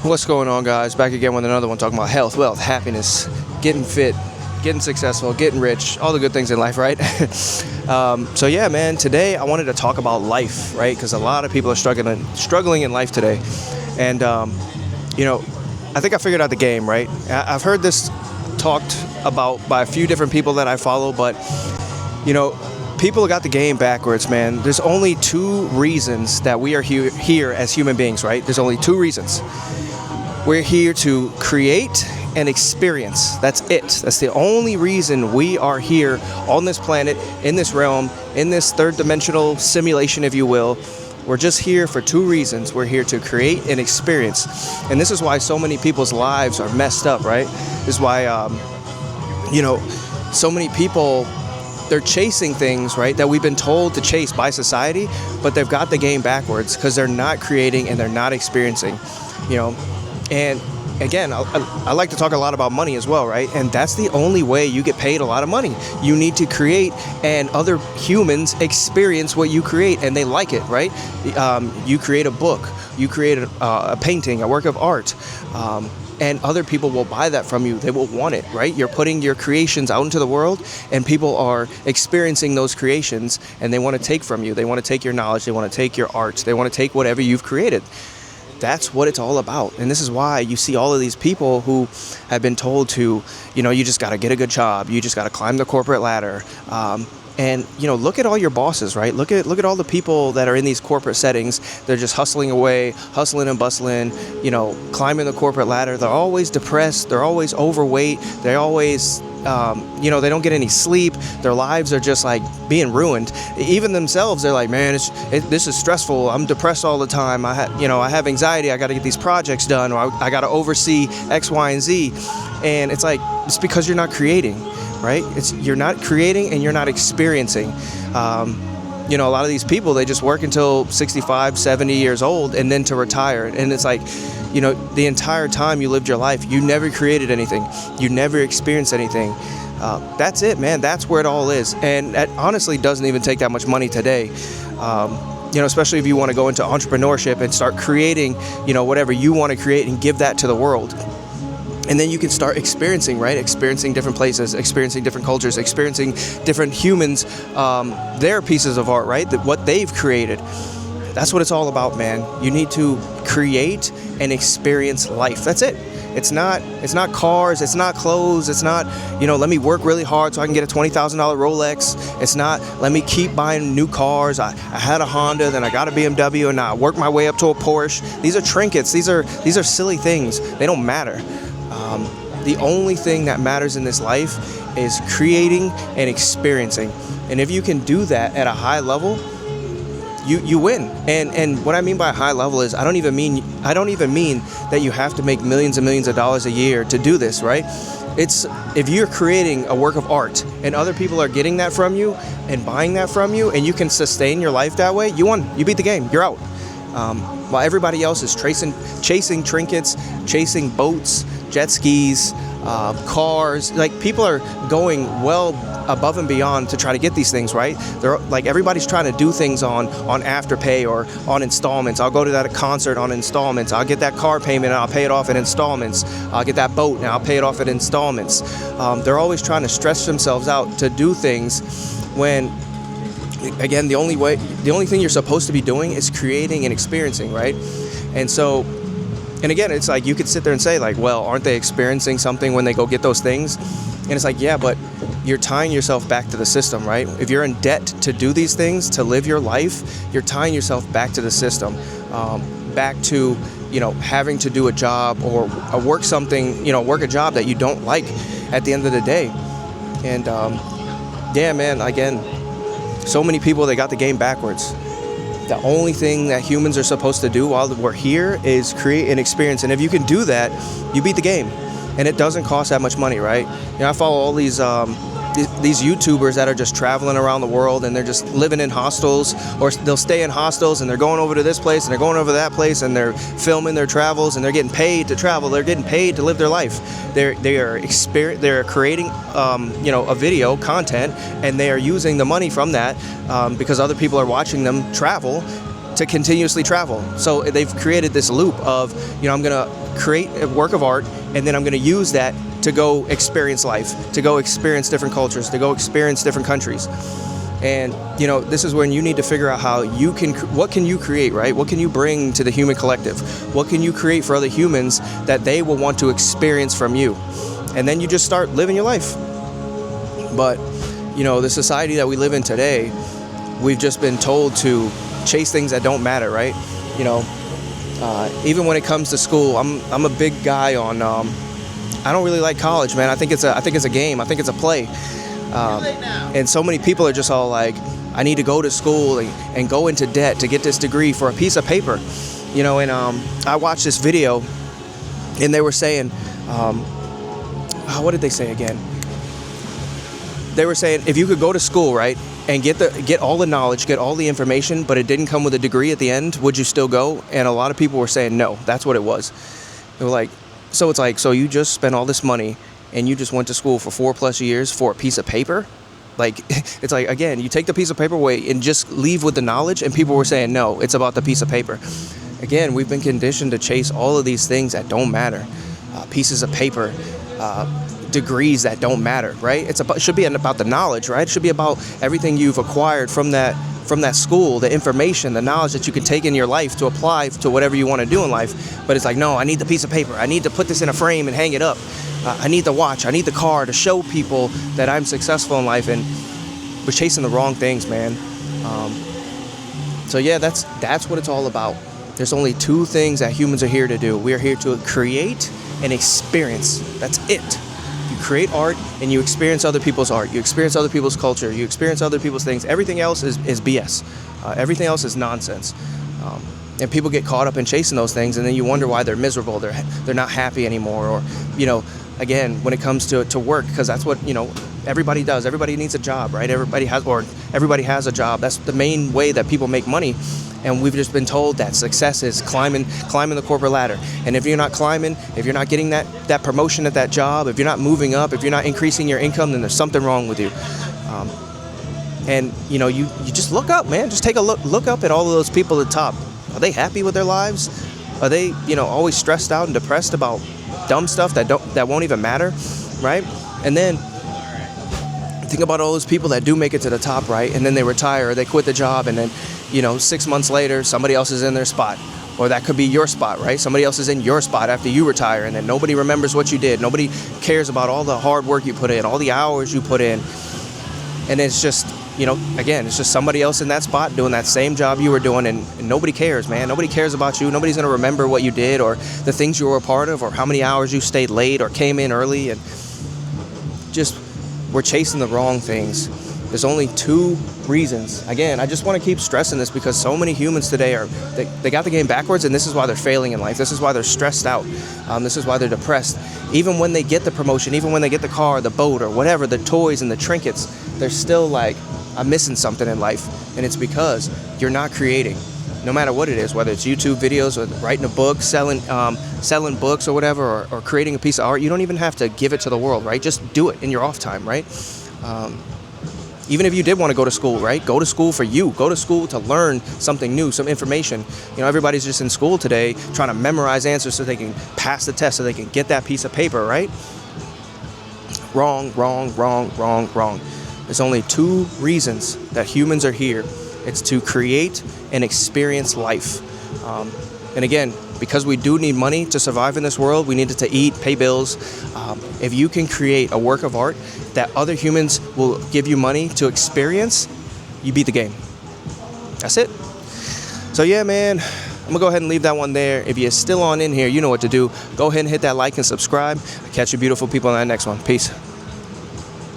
What's going on, guys? Back again with another one, talking about health, wealth, happiness, getting fit, getting successful, getting rich, all the good things in life, right? So yeah, man, today I wanted to talk about life, right? Because a lot of people are struggling in life today. And, I think I figured out the game, right? I've heard this talked about by a few different people that I follow, but, people got the game backwards, man. There's only two reasons that we are here as human beings, right? There's only two reasons. We're here to create and experience. That's it. That's the only reason we are here on this planet, in this realm, in this third dimensional simulation, if you will. We're just here for two reasons. We're here to create and experience. And this is why so many people's lives are messed up, right? This is why, so many people, they're chasing things, right, that we've been told to chase by society, but they've got the game backwards because they're not creating and they're not experiencing, And again, I like to talk a lot about money as well, right? And that's the only way you get paid a lot of money. You need to create and other humans experience what you create and they like it, right? You create a book, you create a painting, a work of art, and other people will buy that from you. They will want it, right? You're putting your creations out into the world and people are experiencing those creations and they want to take from you. They want to take your knowledge. They want to take your art. They want to take whatever you've created. That's what it's all about. And this is why you see all of these people who have been told to, you just got to get a good job. You just got to climb the corporate ladder. And look at all your bosses, right? Look at all the people that are in these corporate settings. They're just hustling away, hustling and bustling, climbing the corporate ladder. They're always depressed. They're always overweight. They always, they don't get any sleep. Their lives are just like being ruined. Even themselves, they're like, man, this is stressful. I'm depressed all the time. I have anxiety. I got to get these projects done, or I got to oversee X, Y, and Z. And it's like, it's because you're not creating. Right? You're not creating and you're not experiencing. A lot of these people, they just work until 65, 70 years old and then to retire. And it's like, the entire time you lived your life, you never created anything. You never experienced anything. That's it, man. That's where it all is. And that honestly doesn't even take that much money today. Especially if you want to go into entrepreneurship and start creating, whatever you want to create and give that to the world. And then you can start experiencing, right? Experiencing different places, experiencing different cultures, experiencing different humans, their pieces of art, right? What they've created. That's what it's all about, man. You need to create and experience life. That's it. It's not cars. It's not clothes. It's not, let me work really hard so I can get a $20,000 Rolex. It's not, let me keep buying new cars. I had a Honda, then I got a BMW, and I worked my way up to a Porsche. These are trinkets. These are silly things. They don't matter. The only thing that matters in this life is creating and experiencing. And if you can do that at a high level, you win. And what I mean by a high level is I don't even mean that you have to make millions and millions of dollars a year to do this, right? It's if you're creating a work of art and other people are getting that from you and buying that from you and you can sustain your life that way, you won. You beat the game. You're out. While everybody else is chasing trinkets, chasing boats, jet skis, cars, like people are going well above and beyond to try to get these things, right? They're like, everybody's trying to do things on Afterpay or on installments. I'll go to that concert on installments. I'll get that car payment and I'll pay it off in installments. I'll get that boat and I'll pay it off in installments. They're always trying to stretch themselves out to do things when, again, the only thing you're supposed to be doing is creating and experiencing, right? And again, it's like you could sit there and say like, well, aren't they experiencing something when they go get those things? And it's like, yeah, but you're tying yourself back to the system, right? If you're in debt to do these things, to live your life, you're tying yourself back to the system, back to, having to do a job or work a job that you don't like at the end of the day. And yeah, man, again, so many people, they got the game backwards. The only thing that humans are supposed to do while we're here is create an experience. And if you can do that, you beat the game. And it doesn't cost that much money, right? I follow all these YouTubers that are just traveling around the world and they're just living in hostels, or they'll stay in hostels and they're going over to this place and they're going over to that place and they're filming their travels and they're getting paid to travel. They're getting paid to live their life. They're creating a video content, and they are using the money from that because other people are watching them travel to continuously travel. So they've created this loop of, I'm gonna create a work of art, and then I'm going to use that to go experience life, to go experience different cultures, to go experience different countries. And, this is when you need to figure out how you can, what can you create, right? What can you bring to the human collective? What can you create for other humans that they will want to experience from you? And then you just start living your life. But, the society that we live in today, we've just been told to chase things that don't matter, right? Even when it comes to school, I'm a big guy on, I don't really like college, man. I think it's a game. I think it's a play. And so many people are just all like, I need to go to school and go into debt to get this degree for a piece of paper. And I watched this video, and they were saying, what did they say again? They were saying if you could go to school, right, and get all the knowledge, get all the information, but it didn't come with a degree at the end, would you still go? And a lot of people were saying no. That's what it was. They were like, so you just spent all this money and you just went to school for 4+ years for a piece of paper? Like, it's like, again, you take the piece of paper away and just leave with the knowledge, and people were saying, no, it's about the piece of paper. Again, we've been conditioned to chase all of these things that don't matter. Pieces of paper, degrees that don't matter, right? It should be about the knowledge, right? It should be about everything you've acquired from that school, the information, the knowledge that you can take in your life to apply to whatever you want to do in life. But it's like, no, I need the piece of paper. I need to put this in a frame and hang it up. I need the watch. I need the car to show people that I'm successful in life. And we're chasing the wrong things, man. So yeah, that's what it's all about. There's only 2 things that humans are here to do. We are here to create and experience. That's it. You create art and you experience other people's art. You experience other people's culture. You experience other people's things. Everything else is BS. Everything else is nonsense. And people get caught up in chasing those things, and then you wonder why they're miserable. They're not happy anymore. Or, again, when it comes to work, because that's what, everybody does. Everybody needs a job, right? Everybody has a job. That's the main way that people make money. And we've just been told that success is climbing the corporate ladder. And if you're not climbing, if you're not getting that promotion at that job, if you're not moving up, if you're not increasing your income, then there's something wrong with you. And you just look up, man. Just take a look up at all of those people at the top. Are they happy with their lives? Are they, always stressed out and depressed about dumb stuff that won't even matter, right? And then think about all those people that do make it to the top, right? And then they retire, or they quit the job, and then 6 months later, somebody else is in their spot. Or that could be your spot, right? Somebody else is in your spot after you retire, and then nobody remembers what you did. Nobody cares about all the hard work you put in, all the hours you put in. And it's just, again, it's just somebody else in that spot doing that same job you were doing, and nobody cares, man. Nobody cares about you. Nobody's going to remember what you did, or the things you were a part of, or how many hours you stayed late or came in early. And just, we're chasing the wrong things. There's only 2 reasons. Again, I just want to keep stressing this because so many humans today they got the game backwards, and this is why they're failing in life. This is why they're stressed out. This is why they're depressed. Even when they get the promotion, even when they get the car, the boat, or whatever, the toys and the trinkets, they're still like, I'm missing something in life. And it's because you're not creating. No matter what it is, whether it's YouTube videos or writing a book, selling books or whatever, or creating a piece of art, you don't even have to give it to the world, right? Just do it in your off time, right? Even if you did want to go to school, right? Go to school for you. Go to school to learn something new, some information. Everybody's just in school today trying to memorize answers so they can pass the test, so they can get that piece of paper, right? Wrong. There's only 2 reasons that humans are here. It's to create and experience life. And again, because we do need money to survive in this world, we need it to eat, pay bills. If you can create a work of art that other humans will give you money to experience, you beat the game. That's it. So yeah, man, I'm gonna go ahead and leave that one there. If you're still on in here, you know what to do. Go ahead and hit that like and subscribe. I'll catch you beautiful people in that next one. Peace.